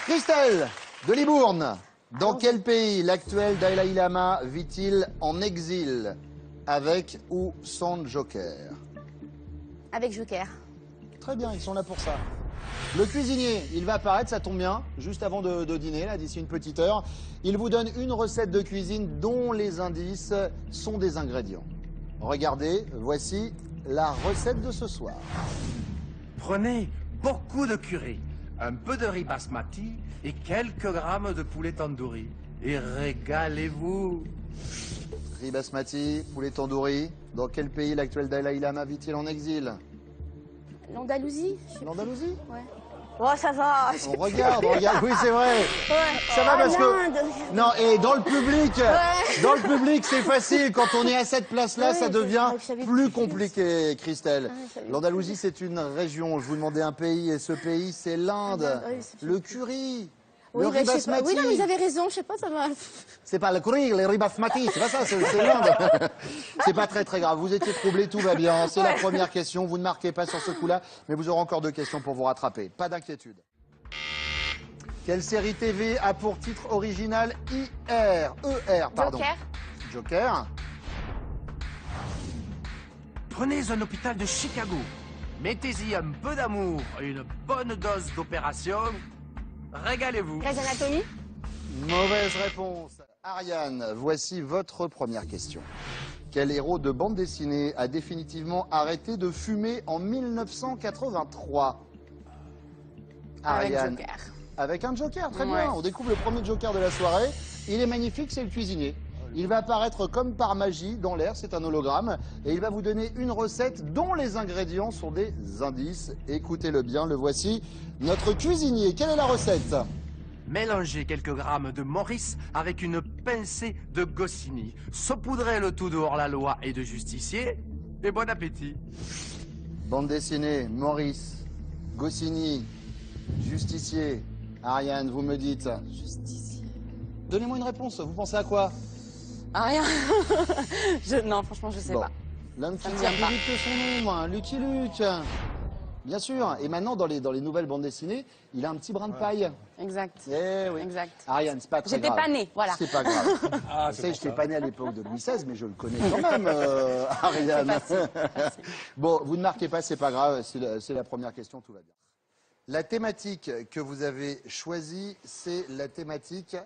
Christelle de Libourne, dans quel pays l'actuel Dalai Lama vit-il en exil? Avec ou sans joker? Avec Joker. Très bien, ils sont là pour ça. Le cuisinier, il va apparaître, ça tombe bien, juste avant de dîner, là, d'ici une petite heure. Il vous donne une recette de cuisine dont les indices sont des ingrédients. Regardez, voici la recette de ce soir. Prenez beaucoup de curry, un peu de riz basmati et quelques grammes de poulet tandoori. Et régalez-vous. Riz basmati, poulet tandoori. Dans quel pays l'actuel Dalai Lama vit-il en exil? L'Andalousie. L'Andalousie? Ouais. Oh, ça va. On regarde, oui c'est vrai. Ouais. Ça va parce que... l'Inde. Non, et dans le public, Ouais. dans le public c'est facile. Quand on est à cette place-là, Ouais, ça devient je savais plus plus. compliqué, Christelle. je savais L'Andalousie c'est une région. Je vous demandais un pays et ce pays c'est l'Inde. Oui, ça fait Le curry. Oui, Le bah, riz je sais pas. basmati. Oui, non, mais vous avez raison, je sais pas, ça va. C'est pas le curry, le riz basmati, c'est pas ça, c'est l'Inde. C'est pas très très grave. Vous étiez troublé, tout va bien. C'est la première question. Vous ne marquez pas sur ce coup-là, mais vous aurez encore 2 questions pour vous rattraper. Pas d'inquiétude. Quelle série TV a pour titre original ER, pardon. Joker. Joker. Prenez un hôpital de Chicago. Mettez-y un peu d'amour et une bonne dose d'opération. Régalez-vous. Grey's Anatomy. Mauvaise réponse. Ariane, voici votre première question. Quel héros de bande dessinée a définitivement arrêté de fumer en 1983? Avec Ariane. Joker. Avec un joker, très Ouais. bien. On découvre le premier joker de la soirée. Il est magnifique, c'est le cuisinier. Il va apparaître comme par magie dans l'air, c'est un hologramme. Et il va vous donner une recette dont les ingrédients sont des indices. Écoutez-le bien, le voici. Notre cuisinier, quelle est la recette? Mélangez quelques grammes de Maurice avec une pincée de Goscinny. Saupoudrez le tout de hors-la-loi et de justicier. Et bon appétit. Bande dessinée, Maurice, Goscinny, Justicier. Ariane, vous me dites. Justicier. Donnez-moi une réponse, vous pensez à quoi? Ah, rien. Non, franchement, je sais Bon. pas. L'homme qui Ça me tire vient plus pas. vite que son nom, hein, Lucky Luke. Bien sûr. Et maintenant, dans les nouvelles bandes dessinées, il a un petit brin de paille. Exact. Eh oui. Exact. Ariane, c'est pas très J'étais grave. pas née, voilà. C'est pas grave. Ah, Je sais, je n'étais pas né à l'époque de Louis XVI, mais je le connais quand même, C'est Ariane. facile. Bon, vous ne marquez pas, c'est pas grave, c'est la première question, tout va bien. La thématique que vous avez choisie, c'est la thématique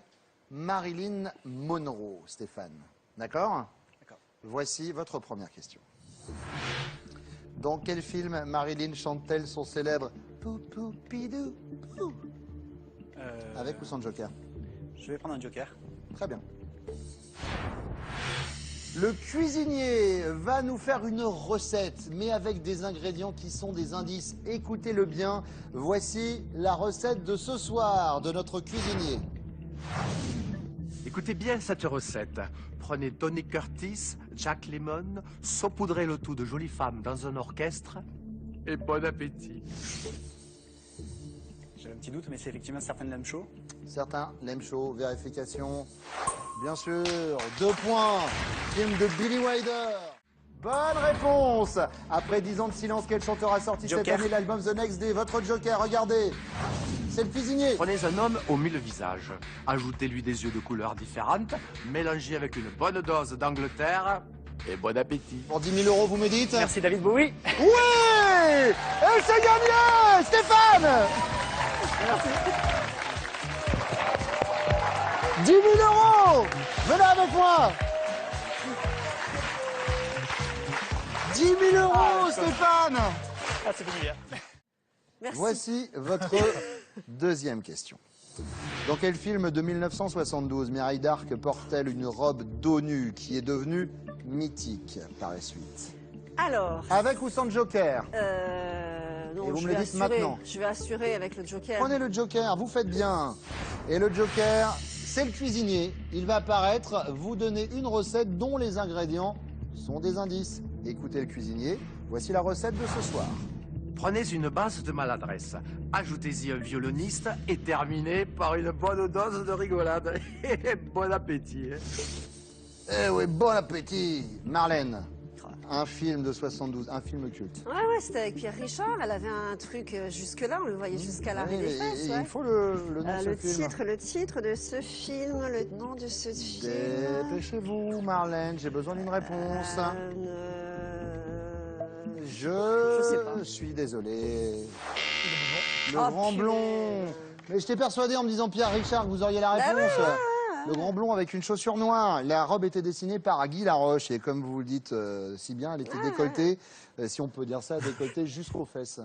Marilyn Monroe, Stéphane. D'accord? D'accord. Voici votre première question. Dans quel film Marilyn chante-t-elle son célèbre Pou pou pidou pou? Avec ou sans joker? Je vais prendre un joker. Très bien. Le cuisinier va nous faire une recette, mais avec des ingrédients qui sont des indices. Écoutez-le bien. Voici la recette de ce soir de notre cuisinier. Écoutez bien cette recette. Prenez Tony Curtis, Jack Lemmon, saupoudrez le tout de jolies femmes dans un orchestre. Et bon appétit. J'avais un petit doute, mais c'est effectivement certaines lames chaudes. Certains l'aiment chaud. Vérification. Bien sûr. 2 points. Film de Billy Wilder. Bonne réponse. Après 10 ans de silence, quel chanteur a sorti cette Joker. année l'album The Next Day? Votre joker, regardez. C'est le cuisinier. Prenez un homme aux 1000 visages. Ajoutez-lui des yeux de couleurs différentes. Mélangez avec une bonne dose d'Angleterre. Et bon appétit. Pour 10 000 €, vous me dites? Merci David Bowie. Oui! Et c'est gagné! Stéphane! Merci. 10 000 €! Venez avec moi! 10 000 €, Stéphane! Ah, c'est bien. Merci. Voici votre deuxième question. Dans quel film de 1972 Mireille d'Arc porte-t-elle une robe dos nu qui est devenue mythique par la suite? Alors, Avec ou sans joker? non, Et vous je me le vais dites assurer. maintenant. Je vais assurer avec le Joker. Prenez le joker, vous faites bien. Et le joker, c'est le cuisinier. Il va apparaître, vous donner une recette dont les ingrédients sont des indices. Écoutez le cuisinier, voici la recette de ce soir. Prenez une base de maladresse, ajoutez-y un violoniste et terminez par une bonne dose de rigolade. Bon appétit. Eh oui, bon appétit, Marlène. un film de 72, un film culte. Ouais, c'était avec Pierre Richard. Elle avait un truc jusque-là, on le voyait jusqu'à l'arrêt Oui, des fesses. il Ouais. faut le nom de ce Le film. titre de ce film, le nom de ce film. Dépêchez-vous, Marlène, j'ai besoin d'une réponse. Je sais pas. suis désolé. Le Oh, grand purée. blond. Mais j'étais persuadé en me disant Pierre Richard que vous auriez la réponse. Le grand blond avec une chaussure noire. La robe était dessinée par Guy Laroche et comme vous le dites si bien, elle était décolletée, si on peut dire ça, décolletée jusqu'aux fesses.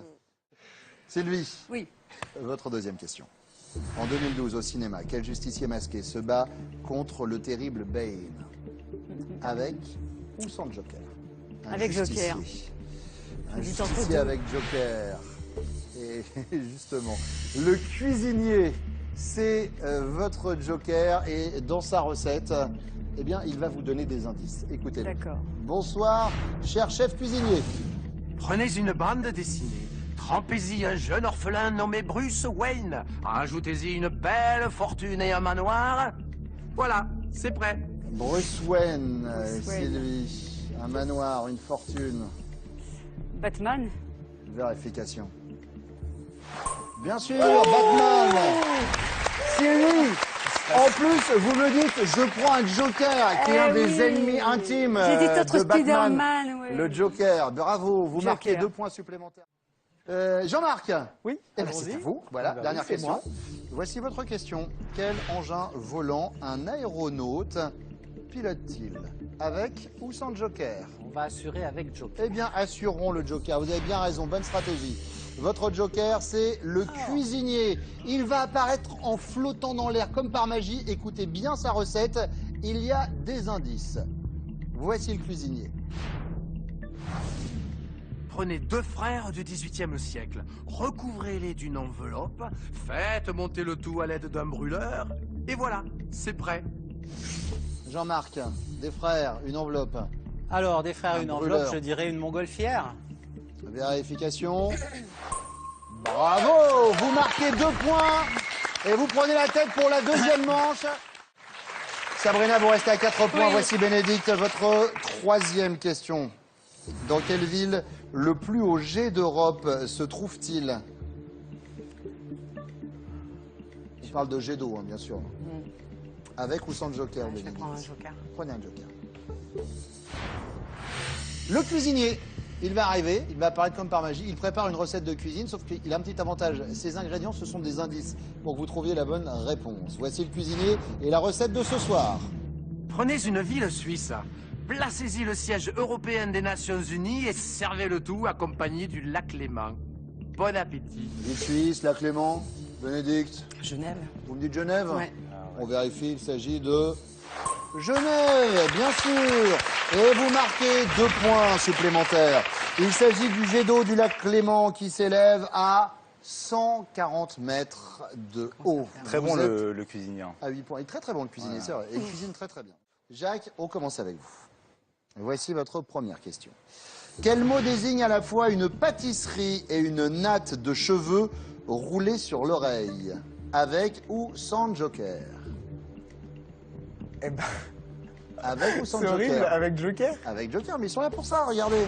Sylvie, Oui. votre deuxième question. En 2012, au cinéma, quel justicier masqué se bat contre le terrible Bane? Avec ou sans Joker? Un Avec justicier. Joker. Un J'hésite entre justicier deux. avec Joker. Et justement, le cuisinier, c'est votre Joker et dans sa recette, eh bien, il va vous donner des indices. Écoutez. D'accord. Bonsoir, cher chef cuisinier. Prenez une bande dessinée, trempez-y un jeune orphelin nommé Bruce Wayne, ajoutez-y une belle fortune et un manoir. Voilà, c'est prêt. Bruce Wayne, Bruce Wayne. Sylvie. Un manoir, une fortune. Batman. Vérification. Bien sûr, Batman. Sylvie, en plus, vous me dites, je prends un Joker, qui est un des ennemis intimes J'hésite entre de Batman. Spider-Man. Ouais. Le Joker, bravo, vous Joker. marquez 2 points supplémentaires. Jean-Marc, Oui, eh ben, allons-y. c'est à vous. Voilà, Ah bah dernière oui, c'est question. moi. Voici votre question. Quel engin volant un aéronaute pilote-t-il? Avec ou sans Joker? On va assurer avec Joker. Eh bien, assurons le Joker. Vous avez bien raison, bonne stratégie. Votre Joker, c'est le cuisinier. Il va apparaître en flottant dans l'air comme par magie. Écoutez bien sa recette. Il y a des indices. Voici le cuisinier. Prenez 2 frères du XVIIIe siècle, recouvrez-les d'une enveloppe, faites monter le tout à l'aide d'un brûleur, et voilà, c'est prêt. Jean-Marc, des frères, une enveloppe. Alors, des frères, Un une brûleur. enveloppe, je dirais une montgolfière. Vérification. Bravo! Vous marquez 2 points et vous prenez la tête pour la deuxième manche. Sabrina, vous restez à 4 points. Oui. Voici Bénédicte, votre troisième question. Dans quelle ville le plus haut jet d'Europe se trouve-t-il? Je parle de jet d'eau, hein, bien sûr. Avec ou sans Joker, Je vais Bénédicte? prendre un Joker. Prenez un Joker. Le cuisinier, il va arriver, il va apparaître comme par magie, il prépare une recette de cuisine, sauf qu'il a un petit avantage. Ses ingrédients, ce sont des indices pour que vous trouviez la bonne réponse. Voici le cuisinier et la recette de ce soir. Prenez une ville suisse, placez-y le siège européen des Nations Unies et servez le tout accompagné du lac Léman. Bon appétit. Ville suisse, la Clément, Bénédicte, Genève. vous me dites Genève? Ouais. On vérifie, il s'agit de Genève, bien sûr. Et vous marquez 2 points supplémentaires. Il s'agit du jet d'eau du lac Clément qui s'élève à 140 mètres de haut. Très Vous bon êtes le cuisinier. à 8 points. Il est très très bon le cuisinier, c'est vrai. Et il cuisine très très bien. Jacques, on commence avec vous. Voici votre première question. Quel mot désigne à la fois une pâtisserie et une natte de cheveux roulés sur l'oreille? Avec ou sans Joker? Eh ben, Avec ou sans c'est horrible Joker? avec Joker. Avec Joker, mais ils sont là pour ça, regardez.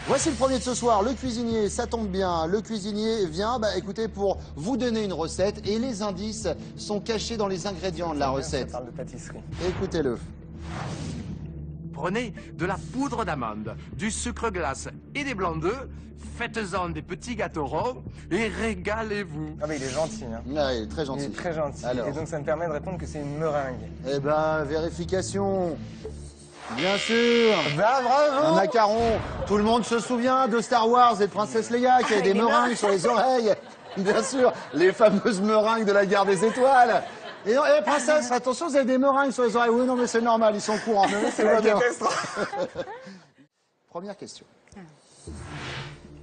Voici le premier de ce soir, le cuisinier, ça tombe bien. Le cuisinier vient, écoutez, pour vous donner une recette et les indices sont cachés dans les ingrédients de la Ça recette. parle de pâtisserie. Écoutez-le. Prenez de la poudre d'amande, du sucre glace et des blancs d'œufs, faites-en des petits gâteaux ronds et régalez-vous. Ah mais il est gentil, hein. Ah, il est très Il gentil. est très gentil. Alors. Et donc ça me permet de répondre que c'est une meringue. Eh ben, vérification. Bien sûr. Bah Un bravo. macaron. Tout le monde se souvient de Star Wars et de Princesse Leia qui avait des meringues sur les oreilles. Bien sûr, les fameuses meringues de la guerre des étoiles. Et non, princesse, attention, vous avez des meringues sur les oreilles. Oui, non, mais c'est normal, ils sont courants. C'est la catastrophe. Première question.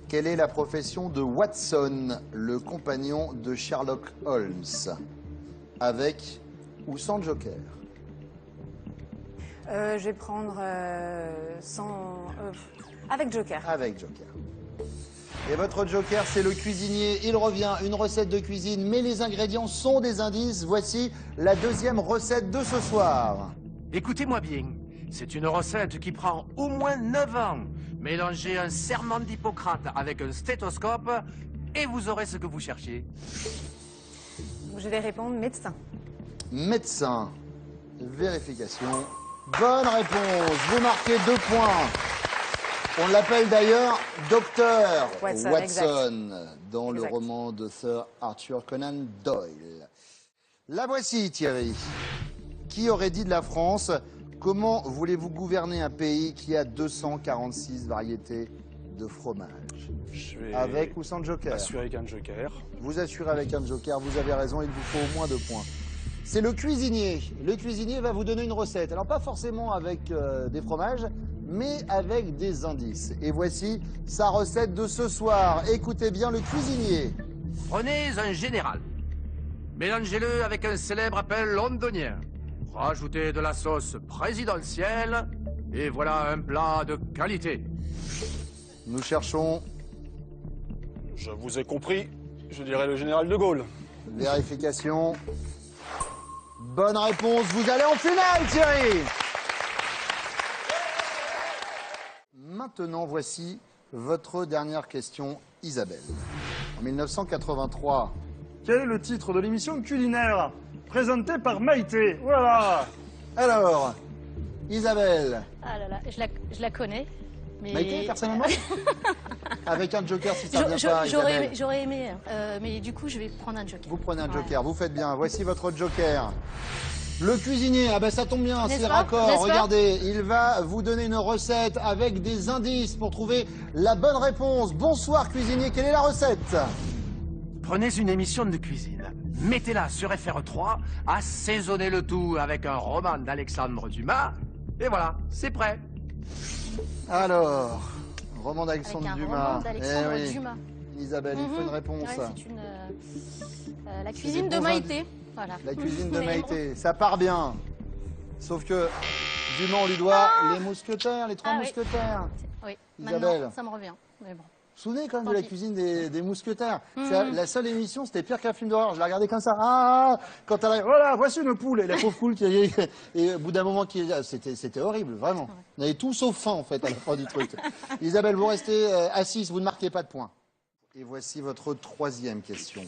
Quelle est la profession de Watson, le compagnon de Sherlock Holmes? Avec ou sans Joker? Je vais prendre avec Joker. Avec Joker. Et votre Joker, c'est le cuisinier. Il revient, une recette de cuisine, mais les ingrédients sont des indices. Voici la deuxième recette de ce soir. Écoutez-moi bien. C'est une recette qui prend au moins 9 ans. Mélangez un serment d'Hippocrate avec un stéthoscope et vous aurez ce que vous cherchiez. Je vais répondre médecin. Médecin. Vérification. Bonne réponse. Vous marquez 2 points. On l'appelle d'ailleurs Docteur Watson, Watson dans le Exact. roman de Sir Arthur Conan Doyle. La voici, Thierry. Qui aurait dit de la France: comment voulez-vous gouverner un pays qui a 246 variétés de fromage? Je vais Avec ou sans joker? assurer avec un joker. Vous assurez avec un joker, vous avez raison, il vous faut au moins 2 points. C'est le cuisinier. Le cuisinier va vous donner une recette. Alors pas forcément avec des fromages, mais avec des indices. Et voici sa recette de ce soir. Écoutez bien le cuisinier. Prenez un général. Mélangez-le avec un célèbre appel londonien. Rajoutez de la sauce présidentielle et voilà un plat de qualité. Nous cherchons Je vous ai compris. Je dirais le général de Gaulle. vérification. Bonne réponse, vous allez en finale, Thierry. Maintenant, voici votre dernière question, Isabelle. En 1983, Quel est le titre de l'émission culinaire présentée par Maïté? Voilà. alors, Isabelle, Ah là là, je la connais. Mais... Maïté, personnellement avec un joker si ça ne vient pas, Isabelle. J'aurais aimé, mais du coup, je vais prendre un joker. Vous prenez un Ouais. joker, vous faites bien. Voici votre joker. Le cuisinier, ah ben ça tombe bien, N'est-ce c'est pas raccord. N'est-ce pas Regardez, il va vous donner une recette avec des indices pour trouver la bonne réponse. Bonsoir cuisinier, quelle est la recette? Prenez une émission de cuisine, mettez-la sur FR3, assaisonnez le tout avec un roman d'Alexandre Dumas, et voilà, c'est prêt. Alors, roman Avec d'Alexandre un Dumas. roman d'Alexandre Eh oui. Dumas. Isabelle, il faut une Mhm. réponse. Ouais, c'est une... la des cuisine de bons Maïté. Voilà. La cuisine de Mais Maïté, ça part bien. Sauf que Dumas, on lui doit les mousquetaires, les 3 Ah oui. mousquetaires. bon, oui, Isabelle. maintenant, ça me revient. Mais bon. Vous vous souvenez quand même de Tant la pis. cuisine des mousquetaires? Mhm. La seule émission, c'était pire qu'un film d'horreur. Je la regardais comme ça. Ah, quand elle arrive, voilà, voici une poule. Et la pauvre poule qui et au bout d'un moment, c'était horrible, vraiment. On avait tout sauf faim, en fait, à la fin du truc. Isabelle, vous restez assise, vous ne marquez pas de points. Et voici votre 3e question.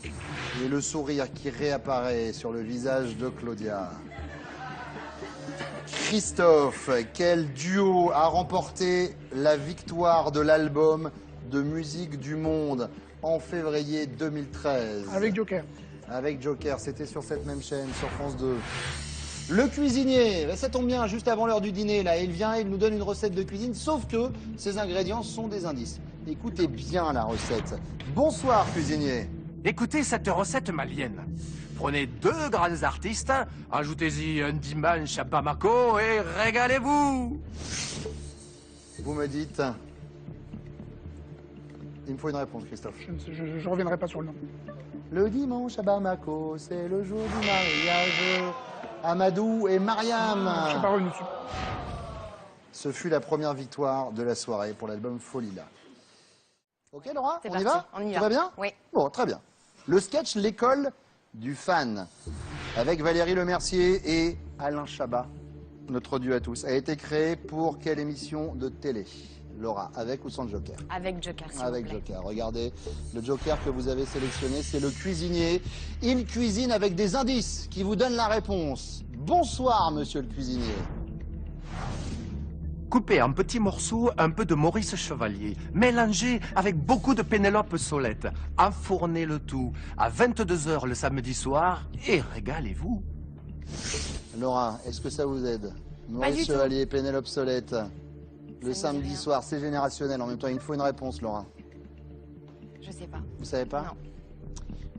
Et le sourire qui réapparaît sur le visage de Claudia. Christophe, quel duo a remporté la victoire de l'album de musique du monde en février 2013? Avec Joker. Avec Joker, c'était sur cette même chaîne, sur France 2. Le cuisinier, ben ça tombe bien, juste avant l'heure du dîner, là, il vient, il nous donne une recette de cuisine, sauf que ses ingrédients sont des indices. Écoutez bien la recette. Bonsoir, cuisinier. Écoutez cette recette malienne. Prenez 2 grands artistes, ajoutez-y un dimanche à Bamako et régalez-vous. Vous me dites... Il me faut une réponse, Christophe. Je reviendrai pas sur le nom. Le dimanche à Bamako, c'est le jour du mariage. Amadou et Mariam. Je suis pas revenu dessus. Ce fut la première victoire de la soirée pour l'album Folila. Ok, Laura, C'est on y parti, va? on y Tout va. va bien? Oui. Bon, très bien. Le sketch L'école du fan, avec Valérie Lemercier et Alain Chabat, notre duo à tous, a été créé pour quelle émission de télé? Laura, avec ou sans Joker? Avec Joker, s'il vous Avec plaît. Joker. Regardez, le Joker que vous avez sélectionné, c'est le cuisinier. Il cuisine avec des indices qui vous donnent la réponse. Bonsoir, monsieur le cuisinier. Coupez en petits morceaux un peu de Maurice Chevalier. Mélangez avec beaucoup de Pénélope Solette. Enfournez le tout à 22 h le samedi soir et régalez-vous. Laura, est-ce que ça vous aide? Maurice du tout. Chevalier, Pénélope Solette. Le me dit samedi rien. soir, c'est générationnel. En même temps, il me faut une réponse, Laura. Je sais pas. Vous savez pas? Non.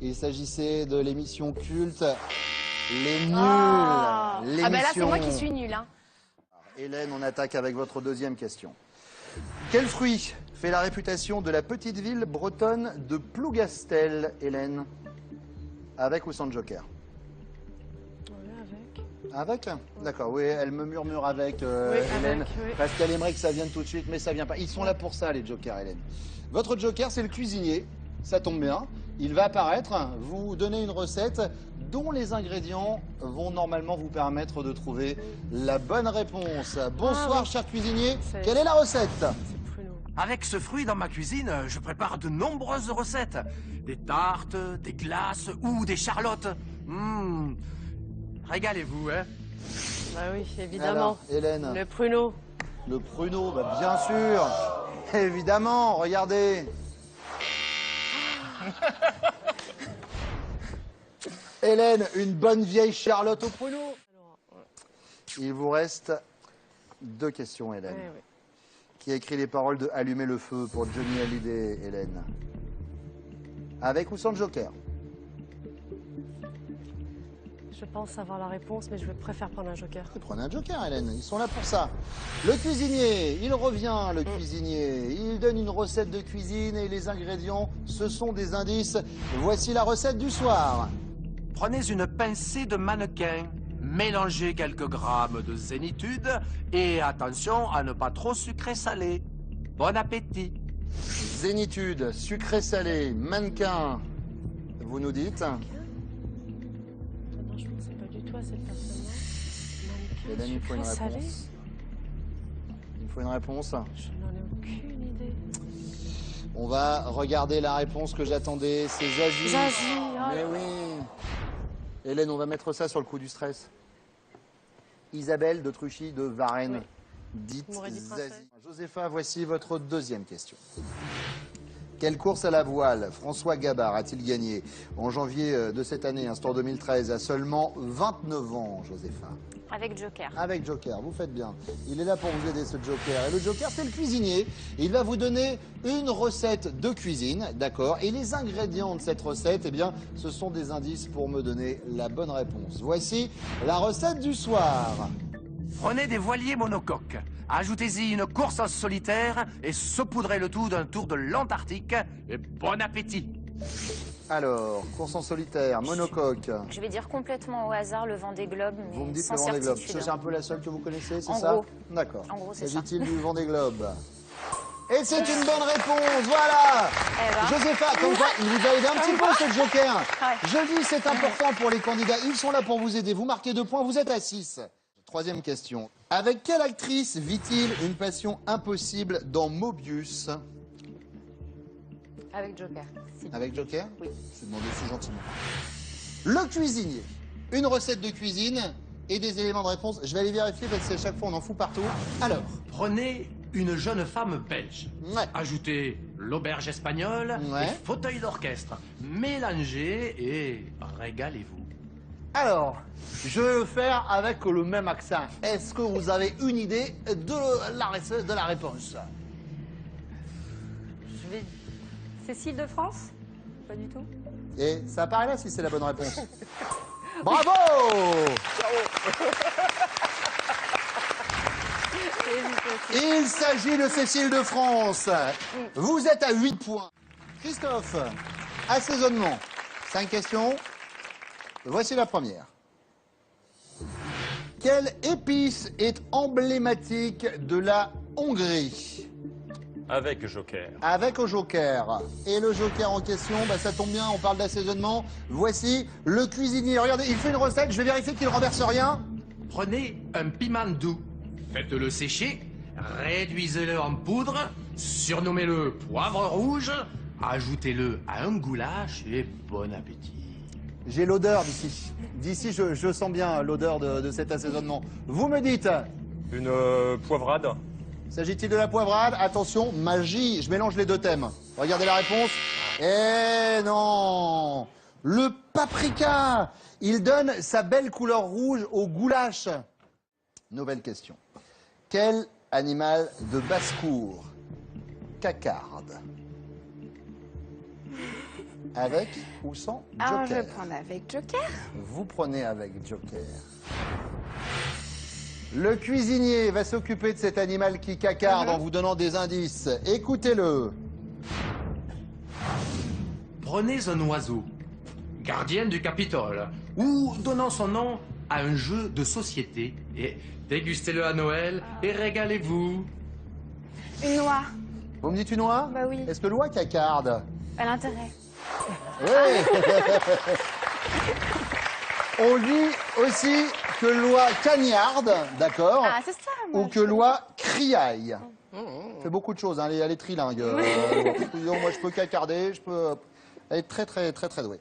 Il s'agissait de l'émission culte Les Nuls. Ah bah là, c'est L'émission- moi qui suis nulle. Hein. Hélène, on attaque avec votre 2e question. Quel fruit fait la réputation de la petite ville bretonne de Plougastel, Hélène? Avec ou sans Joker? Avec. D'accord, oui, elle me murmure avec, Oui, Hélène, avec, oui. parce qu'elle aimerait que ça vienne tout de suite, mais ça vient pas. Ils sont là pour ça, les Jokers, Hélène. Votre Joker, c'est le cuisinier, ça tombe bien. Il va apparaître, vous donnez une recette dont les ingrédients vont normalement vous permettre de trouver la bonne réponse. Bonsoir, oui. cher cuisinier. C'est- Quelle est la recette? C'est pruneau. Avec ce fruit dans ma cuisine, je prépare de nombreuses recettes. Des tartes, des glaces ou des charlottes. Régalez-vous, hein. Bah oui, évidemment. Alors, Hélène, Le pruneau. le pruneau, bah, bien sûr. Évidemment, regardez. Hélène, une bonne vieille Charlotte au pruneau. Il vous reste 2 questions, Hélène. Ouais, ouais. Qui a écrit les paroles de Allumer le feu pour Johnny Hallyday, Hélène? Avec ou sans joker? Je pense savoir la réponse, mais je préfère prendre un joker. Prenez un joker, Hélène, ils sont là pour ça. Le cuisinier, il revient, le cuisinier. Il donne une recette de cuisine et les ingrédients, ce sont des indices. Voici la recette du soir. Prenez une pincée de mannequin, mélangez quelques grammes de zénitude et attention à ne pas trop sucrer salé. Bon appétit. Zénitude, sucré-salé, mannequin. Vous nous dites? Non, je ne pensais pas du tout à cette personne-là. Hélène, il faut une Sucré, salé. réponse. Il faut une réponse. Je n'en ai aucune idée. On va regarder la réponse que j'attendais. C'est Zazie. Zazie, oh Mais là. oui. Hélène, on va mettre ça sur le coup du stress. Isabelle de Truchy de Varennes. Oui. Dites Vous m'aurez dit Zazie. princesse. Josépha, voici votre 2e question. Quelle course à la voile François Gabard a-t-il gagné en janvier de cette année, en 2013, à seulement 29 ans, Josépha? Avec Joker. Avec Joker, vous faites bien. Il est là pour vous aider, ce Joker. Et le Joker, c'est le cuisinier. Il va vous donner une recette de cuisine, d'accord? Et les ingrédients de cette recette, eh bien, ce sont des indices pour me donner la bonne réponse. Voici la recette du soir. Prenez des voiliers monocoques, ajoutez-y une course en solitaire et saupoudrez le tout d'un tour de l'Antarctique et bon appétit. Alors, course en solitaire, monocoque. Je vais dire complètement au hasard le Vendée Globe, mais Vous me dites sans le Vendée Globe. certitude. C'est un peu la seule que vous connaissez, c'est En ça? gros. D'accord. En gros, c'est ça. S'agit-il du Vendée Globe? Et c'est une bonne réponse, voilà. Eh ben. Josépha, comme quoi, il vous a aidé un petit peu ce Joker. Ouais. Je dis, c'est important pour les candidats. Ils sont là pour vous aider. Vous marquez 2 points, vous êtes à 6. 3e question. Avec quelle actrice vit-il une passion impossible dans Mobius? Avec Joker. Si. Avec Joker? Oui. Je demande aussi gentiment. Le cuisinier. Une recette de cuisine et des éléments de réponse. Je vais aller vérifier parce que chaque fois on en fout partout. Alors, Prenez une jeune femme belge. Ouais. Ajoutez l'auberge espagnole Ouais. et fauteuil d'orchestre. Mélangez et régalez-vous. alors, je vais le faire avec le même accent. Est-ce que vous avez une idée de la réponse? Je vais. Cécile de France? Pas du tout. Et ça apparaît là si c'est la bonne réponse. Bravo! Il s'agit de Cécile de France. Vous êtes à 8 points. Christophe, assaisonnement. 5 questions. Voici la première. Quelle épice est emblématique de la Hongrie? Avec Joker. Avec au Joker. Et le Joker en question, bah ça tombe bien, on parle d'assaisonnement. Voici le cuisinier. Regardez, il fait une recette, je vais vérifier qu'il ne renverse rien. Prenez un piment doux, faites-le sécher, réduisez-le en poudre, surnommez-le poivre rouge, ajoutez-le à un goulash et bon appétit. J'ai l'odeur d'ici. D'ici, je sens bien l'odeur de cet assaisonnement. Vous me dites, Une poivrade. s'agit-il de la poivrade? Attention, magie, je mélange les 2 thèmes. Regardez la réponse. Eh non! Le paprika! Il donne sa belle couleur rouge au goulash. Nouvelle question. Quel animal de basse-cour cacarde? Avec ou sans Alors, je Joker? vais prendre avec Joker. Vous prenez avec Joker. Le cuisinier va s'occuper de cet animal qui cacarde en vous donnant des indices. Écoutez-le. Prenez un oiseau, gardien du Capitole, ou donnant son nom à un jeu de société, et dégustez-le à Noël et régalez-vous. Une noix. Vous me dites une oie? Bah oui. Est-ce que l'oie cacarde? À l'intérêt. Oui. On dit aussi que loi cagnarde, d'accord, Ah, c'est ça. moi, ou que loi criaille. Fait beaucoup de choses, hein, elle est trilingue. Disons, moi, je peux cacarder, je peux... Elle est très, très, très, très douée.